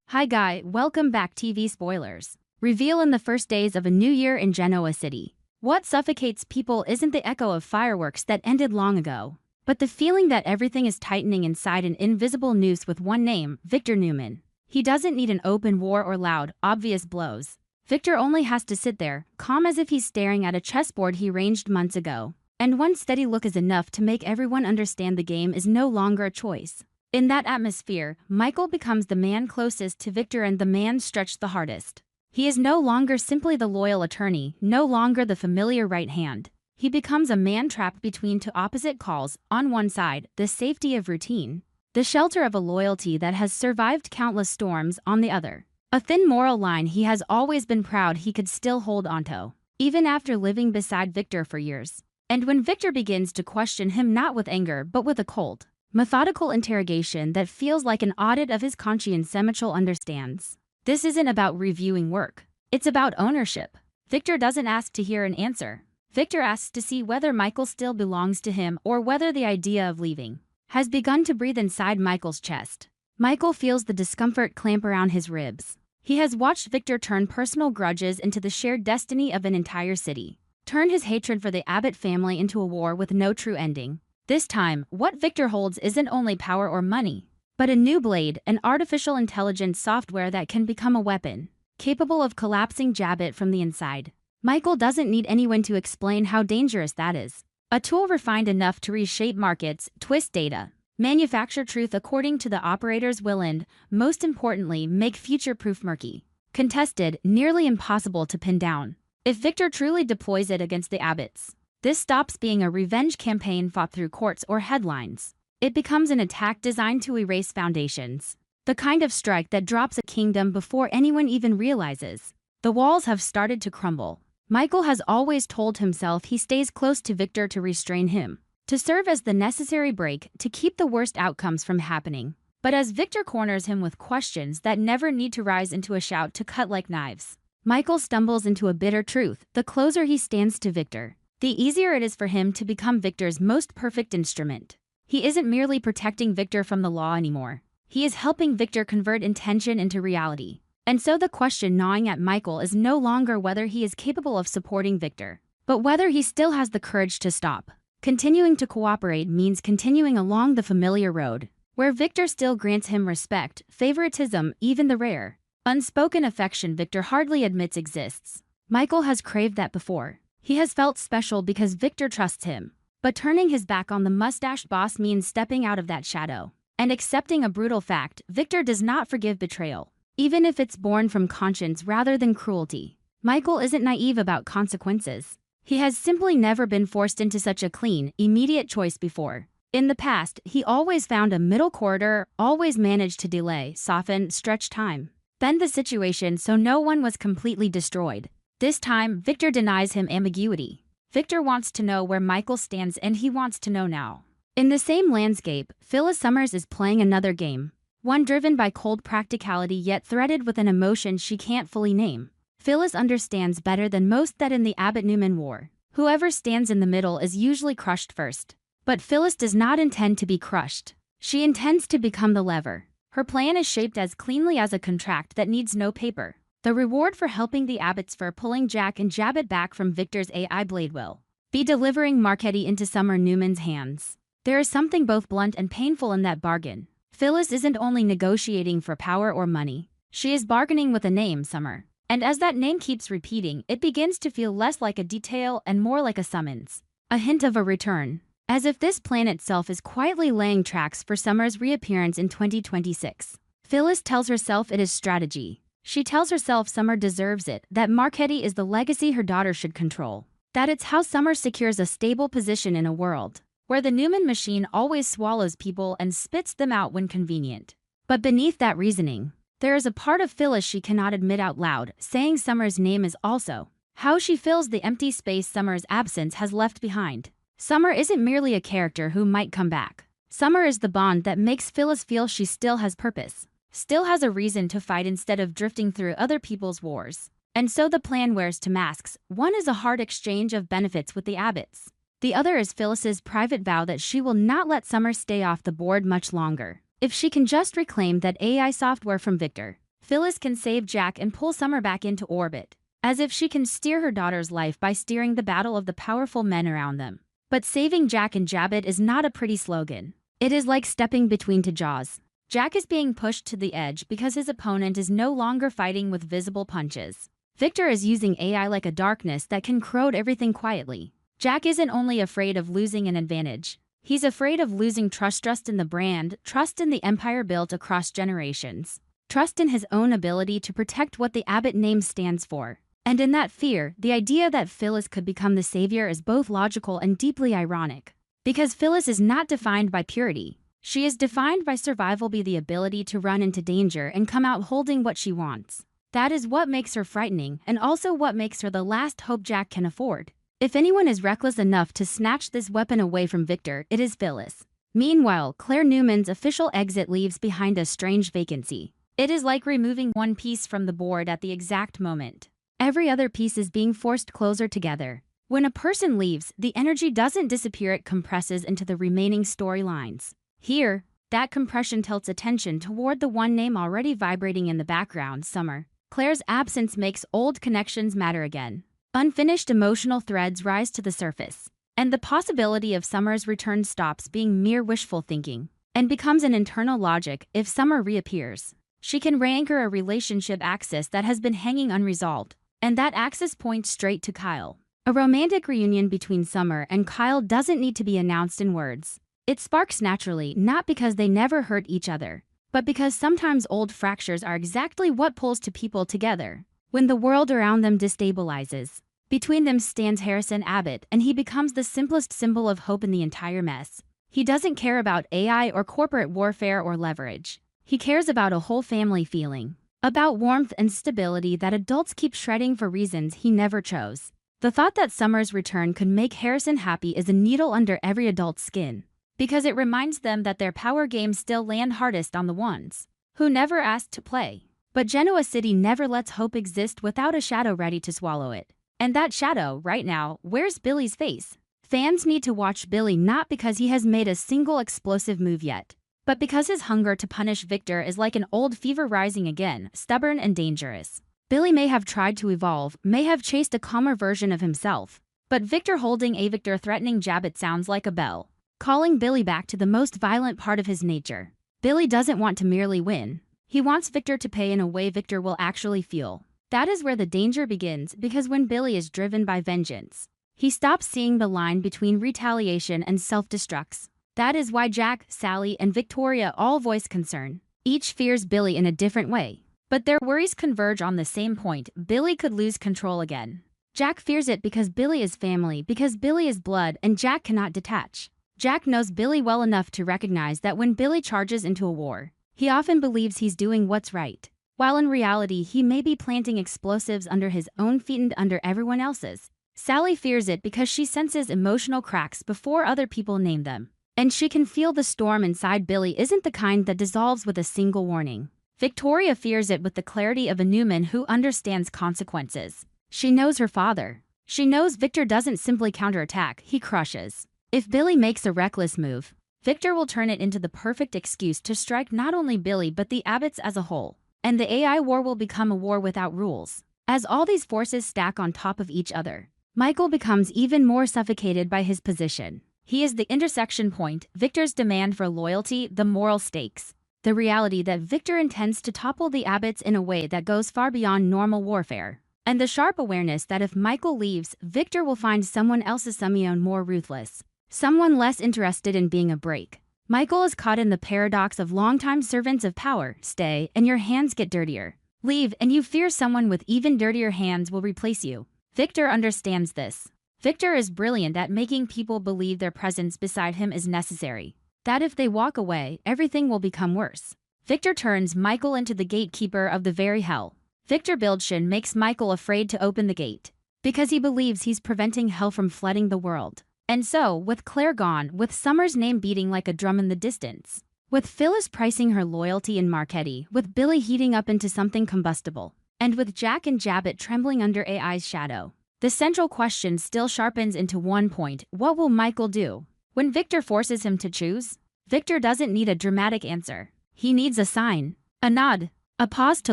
Hi Guy, welcome back TV spoilers. Reveal in the first days of a new year in Genoa City. What suffocates people isn't the echo of fireworks that ended long ago, but the feeling that everything is tightening inside an invisible noose with one name, Victor Newman. He doesn't need an open war or loud, obvious blows. Victor only has to sit there, calm as if he's staring at a chessboard he arranged months ago. And one steady look is enough to make everyone understand the game is no longer a choice. In that atmosphere, Michael becomes the man closest to Victor and the man stretched the hardest. He is no longer simply the loyal attorney, no longer the familiar right hand. He becomes a man trapped between two opposite calls. On one side, the safety of routine, the shelter of a loyalty that has survived countless storms. On the other, a thin moral line he has always been proud he could still hold onto, even after living beside Victor for years. And when Victor begins to question him not with anger but with a cold, methodical interrogation that feels like an audit of his conscience, Mitchell understands. This isn't about reviewing work. It's about ownership. Victor doesn't ask to hear an answer. Victor asks to see whether Michael still belongs to him or whether the idea of leaving has begun to breathe inside Michael's chest. Michael feels the discomfort clamp around his ribs. He has watched Victor turn personal grudges into the shared destiny of an entire city, turn his hatred for the Abbott family into a war with no true ending. This time, what Victor holds isn't only power or money, but a new blade, an artificial intelligence software that can become a weapon, capable of collapsing Abbott from the inside. Michael doesn't need anyone to explain how dangerous that is. A tool refined enough to reshape markets, twist data, manufacture truth according to the operator's will and, most importantly, make future-proof murky, contested, nearly impossible to pin down. If Victor truly deploys it against the Abbotts, this stops being a revenge campaign fought through courts or headlines. It becomes an attack designed to erase foundations. The kind of strike that drops a kingdom before anyone even realizes. The walls have started to crumble. Michael has always told himself he stays close to Victor to restrain him, to serve as the necessary break, to keep the worst outcomes from happening. But as Victor corners him with questions that never need to rise into a shout to cut like knives, Michael stumbles into a bitter truth. The closer he stands to Victor, the easier it is for him to become Victor's most perfect instrument. He isn't merely protecting Victor from the law anymore. He is helping Victor convert intention into reality. And so the question gnawing at Michael is no longer whether he is capable of supporting Victor, but whether he still has the courage to stop. Continuing to cooperate means continuing along the familiar road, where Victor still grants him respect, favoritism, even the rare, unspoken affection Victor hardly admits exists. Michael has craved that before. He has felt special because Victor trusts him. But turning his back on the mustached boss means stepping out of that shadow and accepting a brutal fact: Victor does not forgive betrayal, even if it's born from conscience rather than cruelty. Michael isn't naive about consequences. He has simply never been forced into such a clean, immediate choice before. In the past, he always found a middle corridor, always managed to delay, soften, stretch time, bend the situation so no one was completely destroyed. This time, Victor denies him ambiguity. Victor wants to know where Michael stands, and he wants to know now. In the same landscape, Phyllis Summers is playing another game, one driven by cold practicality yet threaded with an emotion she can't fully name. Phyllis understands better than most that in the Abbott-Newman war, whoever stands in the middle is usually crushed first. But Phyllis does not intend to be crushed. She intends to become the lever. Her plan is shaped as cleanly as a contract that needs no paper. The reward for helping the Abbotts for pulling Jack and Abbott back from Victor's AI blade will be delivering Marchetti into Summer Newman's hands. There is something both blunt and painful in that bargain. Phyllis isn't only negotiating for power or money. She is bargaining with a name, Summer. And as that name keeps repeating, it begins to feel less like a detail and more like a summons. A hint of a return. As if this plan itself is quietly laying tracks for Summer's reappearance in 2026. Phyllis tells herself it is strategy. She tells herself Summer deserves it, that Marchetti is the legacy her daughter should control. That it's how Summer secures a stable position in a world where the Newman machine always swallows people and spits them out when convenient. But beneath that reasoning, there is a part of Phyllis she cannot admit out loud. Saying Summer's name is also how she fills the empty space Summer's absence has left behind. Summer isn't merely a character who might come back. Summer is the bond that makes Phyllis feel she still has purpose, still has a reason to fight instead of drifting through other people's wars. And so the plan wears two masks. One is a hard exchange of benefits with the Abbotts. The other is Phyllis's private vow that she will not let Summer stay off the board much longer. If she can just reclaim that AI software from Victor, Phyllis can save Jack and pull Summer back into orbit. As if she can steer her daughter's life by steering the battle of the powerful men around them. But saving Jack and Jabbit is not a pretty slogan. It is like stepping between two jaws. Jack is being pushed to the edge because his opponent is no longer fighting with visible punches. Victor is using AI like a darkness that can corrode everything quietly. Jack isn't only afraid of losing an advantage. He's afraid of losing trust in the brand, trust in the empire built across generations, trust in his own ability to protect what the Abbott name stands for. And in that fear, the idea that Phyllis could become the savior is both logical and deeply ironic. Because Phyllis is not defined by purity. She is defined by survival, by the ability to run into danger and come out holding what she wants. That is what makes her frightening, and also what makes her the last hope Jack can afford. If anyone is reckless enough to snatch this weapon away from Victor, it is Phyllis. Meanwhile, Claire Newman's official exit leaves behind a strange vacancy. It is like removing one piece from the board at the exact moment. Every other piece is being forced closer together. When a person leaves, the energy doesn't disappear, it compresses into the remaining storylines. Here, that compression tilts attention toward the one name already vibrating in the background, Summer. Claire's absence makes old connections matter again. Unfinished emotional threads rise to the surface. And the possibility of Summer's return stops being mere wishful thinking and becomes an internal logic. If Summer reappears, she can re-anchor a relationship axis that has been hanging unresolved. And that axis points straight to Kyle. A romantic reunion between Summer and Kyle doesn't need to be announced in words. It sparks naturally, not because they never hurt each other, but because sometimes old fractures are exactly what pulls two people together. When the world around them destabilizes, between them stands Harrison Abbott, and he becomes the simplest symbol of hope in the entire mess. He doesn't care about AI or corporate warfare or leverage. He cares about a whole family feeling. About warmth and stability that adults keep shredding for reasons he never chose. The thought that Summer's return could make Harrison happy is a needle under every adult's skin. Because it reminds them that their power games still land hardest on the ones who never asked to play. But Genoa City never lets hope exist without a shadow ready to swallow it. And that shadow, right now, wears Billy's face. Fans need to watch Billy not because he has made a single explosive move yet, but because his hunger to punish Victor is like an old fever rising again, stubborn and dangerous. Billy may have tried to evolve, may have chased a calmer version of himself, but Victor holding a Victor threatening Jabbit sounds like a bell, calling Billy back to the most violent part of his nature. Billy doesn't want to merely win. He wants Victor to pay in a way Victor will actually feel. That is where the danger begins, because when Billy is driven by vengeance, he stops seeing the line between retaliation and self-destructs. That is why Jack, Sally, and Victoria all voice concern. Each fears Billy in a different way, but their worries converge on the same point: Billy could lose control again. Jack fears it because Billy is family, because Billy is blood, and Jack cannot detach. Jack knows Billy well enough to recognize that when Billy charges into a war, he often believes he's doing what's right, while in reality he may be planting explosives under his own feet and under everyone else's. Sally fears it because she senses emotional cracks before other people name them. And she can feel the storm inside Billy isn't the kind that dissolves with a single warning. Victoria fears it with the clarity of a Newman who understands consequences. She knows her father. She knows Victor doesn't simply counterattack, he crushes. If Billy makes a reckless move, Victor will turn it into the perfect excuse to strike not only Billy but the Abbotts as a whole. And the AI war will become a war without rules. As all these forces stack on top of each other, Michael becomes even more suffocated by his position. He is the intersection point: Victor's demand for loyalty, the moral stakes, the reality that Victor intends to topple the Abbotts in a way that goes far beyond normal warfare, and the sharp awareness that if Michael leaves, Victor will find someone else's Simeon more ruthless, someone less interested in being a break. Michael is caught in the paradox of longtime servants of power: stay, and your hands get dirtier. Leave, and you fear someone with even dirtier hands will replace you. Victor understands this. Victor is brilliant at making people believe their presence beside him is necessary, that if they walk away, everything will become worse. Victor turns Michael into the gatekeeper of the very hell. Victor Bildchen makes Michael afraid to open the gate, because he believes he's preventing hell from flooding the world. And so, with Claire gone, with Summer's name beating like a drum in the distance, with Phyllis pricing her loyalty in Marchetti, with Billy heating up into something combustible, and with Jack and Jabbit trembling under AI's shadow, the central question still sharpens into one point: what will Michael do? When Victor forces him to choose, Victor doesn't need a dramatic answer. He needs a sign, a nod, a pause too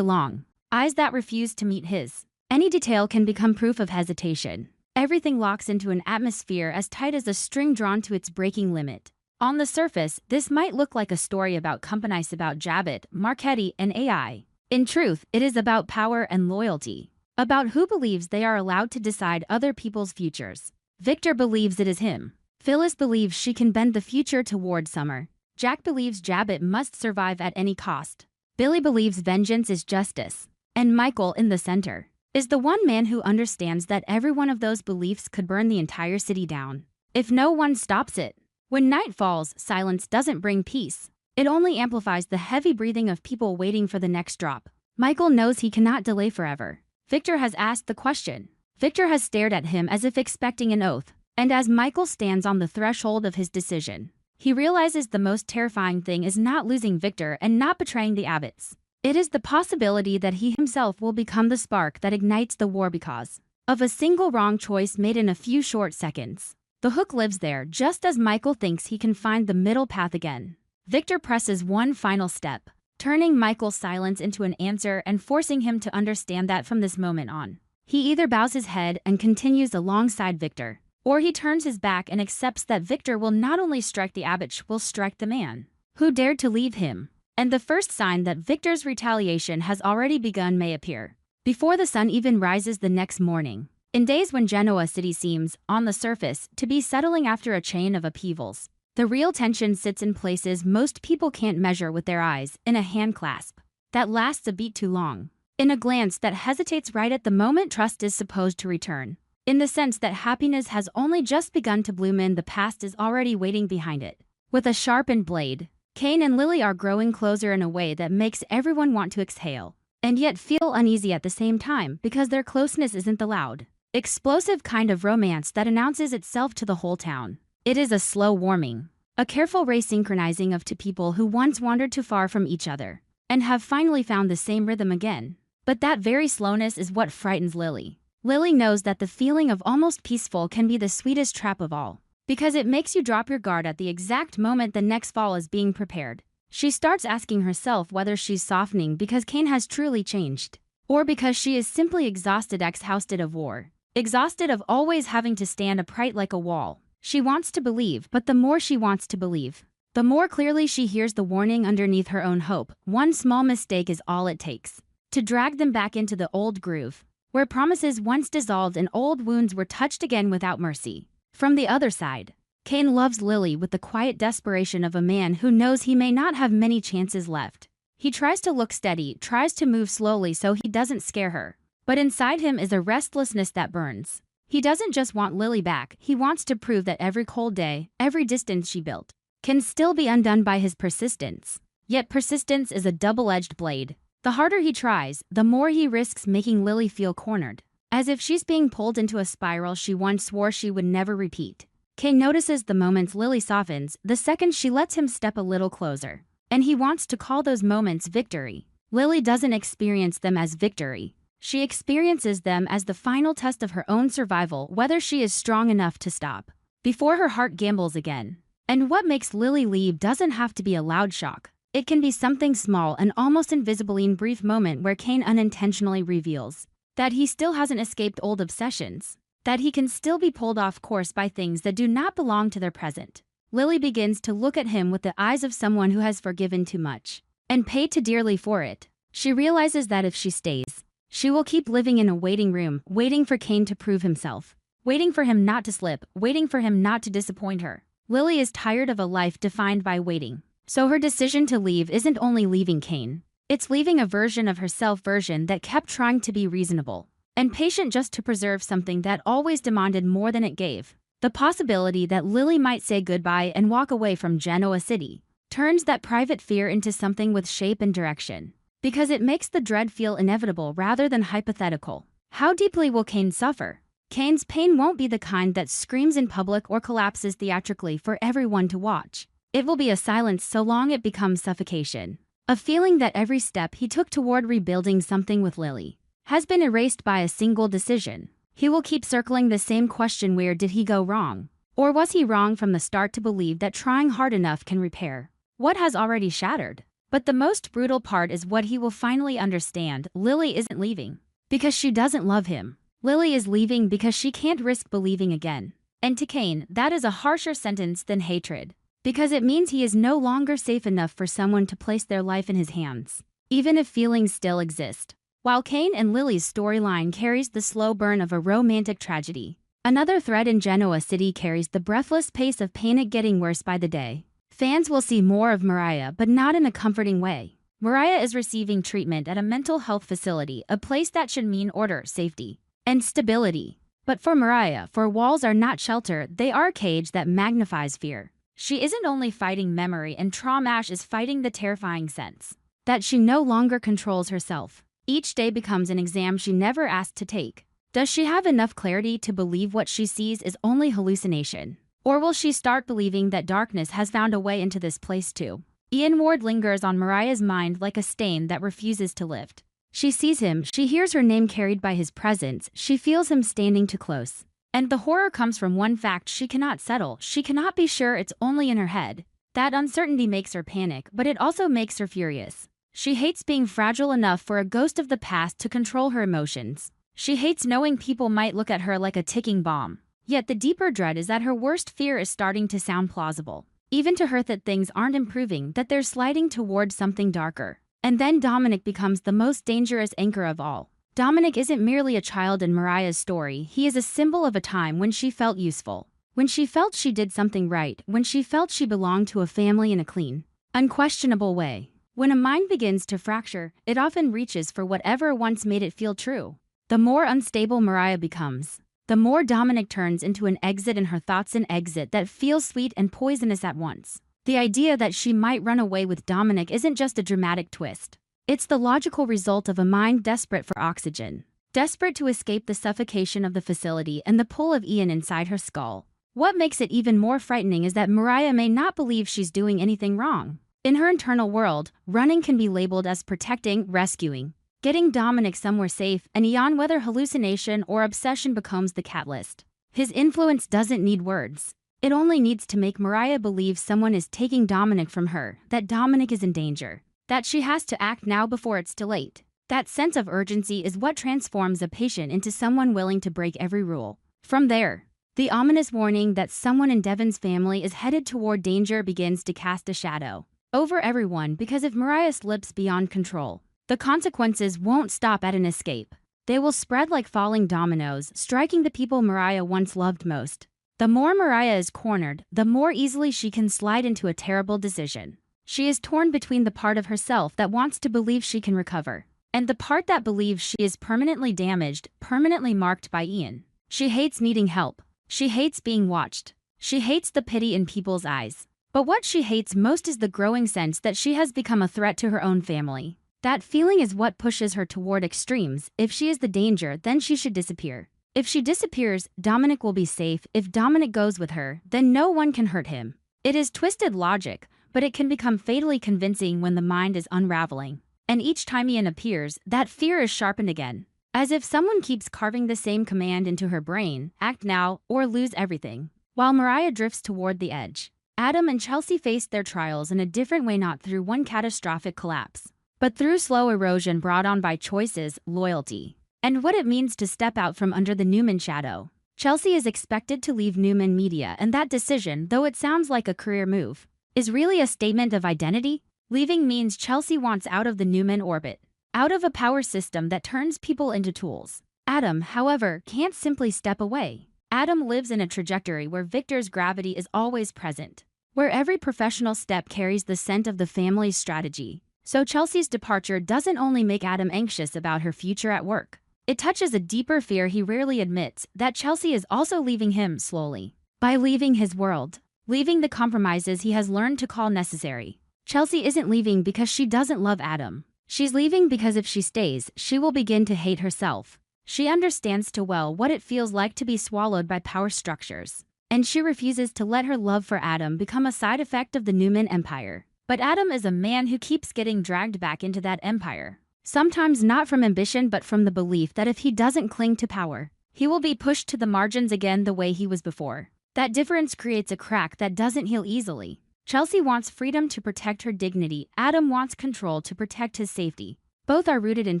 long, eyes that refuse to meet his. Any detail can become proof of hesitation. Everything locks into an atmosphere as tight as a string drawn to its breaking limit. On the surface, this might look like a story about companies, about Jabbit, Marchetti, and AI. In truth, it is about power and loyalty. About who believes they are allowed to decide other people's futures. Victor believes it is him. Phyllis believes she can bend the future toward Summer. Jack believes Jabbit must survive at any cost. Billy believes vengeance is justice. And Michael, in the center, is the one man who understands that every one of those beliefs could burn the entire city down if no one stops it. When night falls, silence doesn't bring peace. It only amplifies the heavy breathing of people waiting for the next drop. Michael knows he cannot delay forever. Victor has asked the question. Victor has stared at him as if expecting an oath. And as Michael stands on the threshold of his decision, he realizes the most terrifying thing is not losing Victor and not betraying the Abbotts. It is the possibility that he himself will become the spark that ignites the war because of a single wrong choice made in a few short seconds. The hook lives there just as Michael thinks he can find the middle path again. Victor presses one final step, turning Michael's silence into an answer and forcing him to understand that from this moment on, he either bows his head and continues alongside Victor, or he turns his back and accepts that Victor will not only strike the Abbott, will strike the man who dared to leave him. And the first sign that Victor's retaliation has already begun may appear before the sun even rises the next morning. In days when Genoa City seems, on the surface, to be settling after a chain of upheavals, the real tension sits in places most people can't measure with their eyes, in a hand clasp that lasts a beat too long, in a glance that hesitates right at the moment trust is supposed to return, in the sense that happiness has only just begun to bloom and the past is already waiting behind it with a sharpened blade. Kane and Lily are growing closer in a way that makes everyone want to exhale, and yet feel uneasy at the same time because their closeness isn't the loud, explosive kind of romance that announces itself to the whole town. It is a slow warming, a careful resynchronizing of two people who once wandered too far from each other, and have finally found the same rhythm again. But that very slowness is what frightens Lily. Lily knows that the feeling of almost peaceful can be the sweetest trap of all, because it makes you drop your guard at the exact moment the next fall is being prepared. She starts asking herself whether she's softening because Kane has truly changed, or because she is simply exhausted, exhausted of war, exhausted of always having to stand upright like a wall. She wants to believe, but the more she wants to believe, the more clearly she hears the warning underneath her own hope. One small mistake is all it takes to drag them back into the old groove, where promises once dissolved and old wounds were touched again without mercy. From the other side, Kane loves Lily with the quiet desperation of a man who knows he may not have many chances left. He tries to look steady, tries to move slowly so he doesn't scare her. But inside him is a restlessness that burns. He doesn't just want Lily back, he wants to prove that every cold day, every distance she built, can still be undone by his persistence. Yet persistence is a double-edged blade. The harder he tries, the more he risks making Lily feel cornered, as if she's being pulled into a spiral she once swore she would never repeat. Kane notices the moments Lily softens, the second she lets him step a little closer, and he wants to call those moments victory. Lily doesn't experience them as victory. She experiences them as the final test of her own survival, whether she is strong enough to stop before her heart gambles again. And what makes Lily leave doesn't have to be a loud shock. It can be something small, an almost invisibly brief moment where Kane unintentionally reveals that he still hasn't escaped old obsessions, that he can still be pulled off course by things that do not belong to their present. Lily begins to look at him with the eyes of someone who has forgiven too much and paid too dearly for it. She realizes that if she stays, she will keep living in a waiting room, waiting for Kane to prove himself, waiting for him not to slip, waiting for him not to disappoint her. Lily is tired of a life defined by waiting. So her decision to leave isn't only leaving Kane. It's leaving a version of herself that kept trying to be reasonable and patient just to preserve something that always demanded more than it gave. The possibility that Lily might say goodbye and walk away from Genoa City turns that private fear into something with shape and direction, because it makes the dread feel inevitable rather than hypothetical. How deeply will Kane suffer? Kane's pain won't be the kind that screams in public or collapses theatrically for everyone to watch. It will be a silence so long it becomes suffocation. A feeling that every step he took toward rebuilding something with Lily has been erased by a single decision. He will keep circling the same question: where did he go wrong? Or was he wrong from the start to believe that trying hard enough can repair what has already shattered? But the most brutal part is what he will finally understand. Lily isn't leaving because she doesn't love him. Lily is leaving because she can't risk believing again. And to Kane, that is a harsher sentence than hatred, because it means he is no longer safe enough for someone to place their life in his hands, even if feelings still exist. While Kane and Lily's storyline carries the slow burn of a romantic tragedy, another thread in Genoa City carries the breathless pace of panic getting worse by the day. Fans will see more of Mariah, but not in a comforting way. Mariah is receiving treatment at a mental health facility, a place that should mean order, safety, and stability. But for Mariah, four walls are not shelter, they are a cage that magnifies fear. She isn't only fighting memory and trauma, is fighting the terrifying sense that she no longer controls herself. Each day becomes an exam she never asked to take. Does she have enough clarity to believe what she sees is only hallucination? Or will she start believing that darkness has found a way into this place too? Ian Ward lingers on Mariah's mind like a stain that refuses to lift. She sees him, she hears her name carried by his presence, she feels him standing too close. And the horror comes from one fact she cannot settle. She cannot be sure, it's only in her head. That uncertainty makes her panic, but it also makes her furious. She hates being fragile enough for a ghost of the past to control her emotions. She hates knowing people might look at her like a ticking bomb. Yet the deeper dread is that her worst fear is starting to sound plausible. Even to her, that things aren't improving, that they're sliding toward something darker. And then Dominic becomes the most dangerous anchor of all. Dominic isn't merely a child in Mariah's story, he is a symbol of a time when she felt useful. When she felt she did something right, when she felt she belonged to a family in a clean, unquestionable way. When a mind begins to fracture, it often reaches for whatever once made it feel true. The more unstable Mariah becomes, the more Dominic turns into an exit in her thoughts, an exit that feels sweet and poisonous at once. The idea that she might run away with Dominic isn't just a dramatic twist. It's the logical result of a mind desperate for oxygen, desperate to escape the suffocation of the facility and the pull of Ian inside her skull. What makes it even more frightening is that Mariah may not believe she's doing anything wrong. In her internal world, running can be labeled as protecting, rescuing, getting Dominic somewhere safe, and Ian, whether hallucination or obsession, becomes the catalyst. His influence doesn't need words. It only needs to make Mariah believe someone is taking Dominic from her, that Dominic is in danger, that she has to act now before it's too late. That sense of urgency is what transforms a patient into someone willing to break every rule. From there, the ominous warning that someone in Devon's family is headed toward danger begins to cast a shadow over everyone, because if Mariah slips beyond control, the consequences won't stop at an escape. They will spread like falling dominoes, striking the people Mariah once loved most. The more Mariah is cornered, the more easily she can slide into a terrible decision. She is torn between the part of herself that wants to believe she can recover, and the part that believes she is permanently damaged, permanently marked by Ian. She hates needing help. She hates being watched. She hates the pity in people's eyes. But what she hates most is the growing sense that she has become a threat to her own family. That feeling is what pushes her toward extremes. If she is the danger, then she should disappear. If she disappears, Dominic will be safe. If Dominic goes with her, then no one can hurt him. It is twisted logic, but it can become fatally convincing when the mind is unraveling. And each time Ian appears, that fear is sharpened again. As if someone keeps carving the same command into her brain: act now or lose everything. While Mariah drifts toward the edge, Adam and Chelsea face their trials in a different way, not through one catastrophic collapse, but through slow erosion brought on by choices, loyalty, and what it means to step out from under the Newman shadow. Chelsea is expected to leave Newman Media, and that decision, though it sounds like a career move, is really a statement of identity. Leaving means Chelsea wants out of the Newman orbit, out of a power system that turns people into tools. Adam, however, can't simply step away. Adam lives in a trajectory where Victor's gravity is always present, where every professional step carries the scent of the family's strategy. So Chelsea's departure doesn't only make Adam anxious about her future at work. It touches a deeper fear he rarely admits, that Chelsea is also leaving him slowly. By leaving his world, leaving the compromises he has learned to call necessary. Chelsea isn't leaving because she doesn't love Adam. She's leaving because if she stays, she will begin to hate herself. She understands too well what it feels like to be swallowed by power structures. And she refuses to let her love for Adam become a side effect of the Newman empire. But Adam is a man who keeps getting dragged back into that empire. Sometimes not from ambition but from the belief that if he doesn't cling to power, he will be pushed to the margins again the way he was before. That difference creates a crack that doesn't heal easily. Chelsea wants freedom to protect her dignity. Adam wants control to protect his safety. Both are rooted in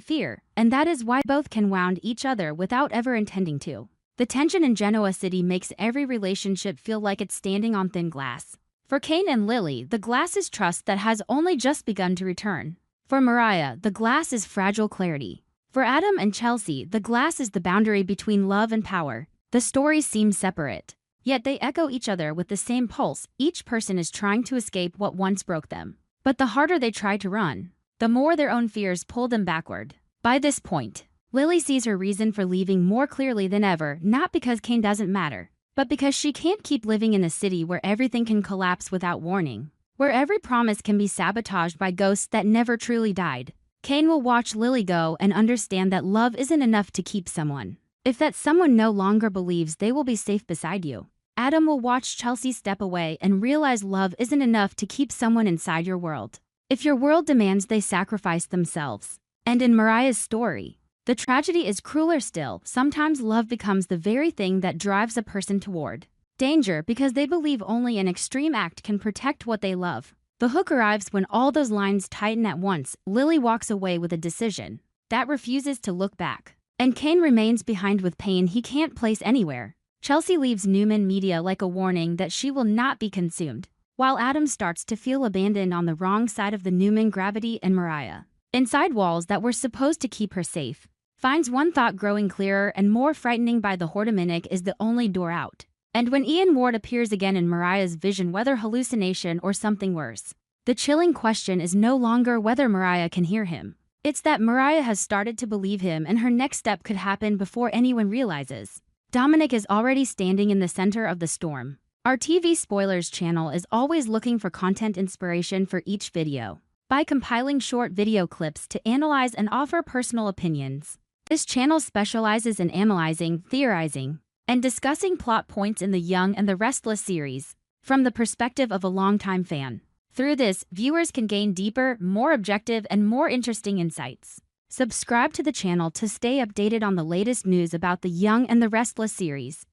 fear, and that is why both can wound each other without ever intending to. The tension in Genoa City makes every relationship feel like it's standing on thin glass. For Kane and Lily, the glass is trust that has only just begun to return. For Mariah, the glass is fragile clarity. For Adam and Chelsea, the glass is the boundary between love and power. The stories seem separate, yet they echo each other with the same pulse. Each person is trying to escape what once broke them. But the harder they try to run, the more their own fears pull them backward. By this point, Lily sees her reason for leaving more clearly than ever, not because Kane doesn't matter, but because she can't keep living in a city where everything can collapse without warning, where every promise can be sabotaged by ghosts that never truly died. Kane will watch Lily go and understand that love isn't enough to keep someone, if that someone no longer believes they will be safe beside you. Adam will watch Chelsea step away and realize love isn't enough to keep someone inside your world, if your world demands they sacrifice themselves. And in Mariah's story, the tragedy is crueler still. Sometimes love becomes the very thing that drives a person toward danger because they believe only an extreme act can protect what they love. The hook arrives when all those lines tighten at once. Lily walks away with a decision that refuses to look back, and Kane remains behind with pain he can't place anywhere. Chelsea leaves Newman Media like a warning that she will not be consumed, while Adam starts to feel abandoned on the wrong side of the Newman gravity. And Mariah, inside walls that were supposed to keep her safe, finds one thought growing clearer and more frightening: by the Hordeminic is the only door out. And when Ian Ward appears again in Mariah's vision, whether hallucination or something worse, the chilling question is no longer whether Mariah can hear him. It's that Mariah has started to believe him, and her next step could happen before anyone realizes. Dominic is already standing in the center of the storm. Our TV Spoilers channel is always looking for content inspiration for each video, by compiling short video clips to analyze and offer personal opinions. This channel specializes in analyzing, theorizing, and discussing plot points in the Young and the Restless series from the perspective of a longtime fan. Through this, viewers can gain deeper, more objective, and more interesting insights. Subscribe to the channel to stay updated on the latest news about the Young and the Restless series.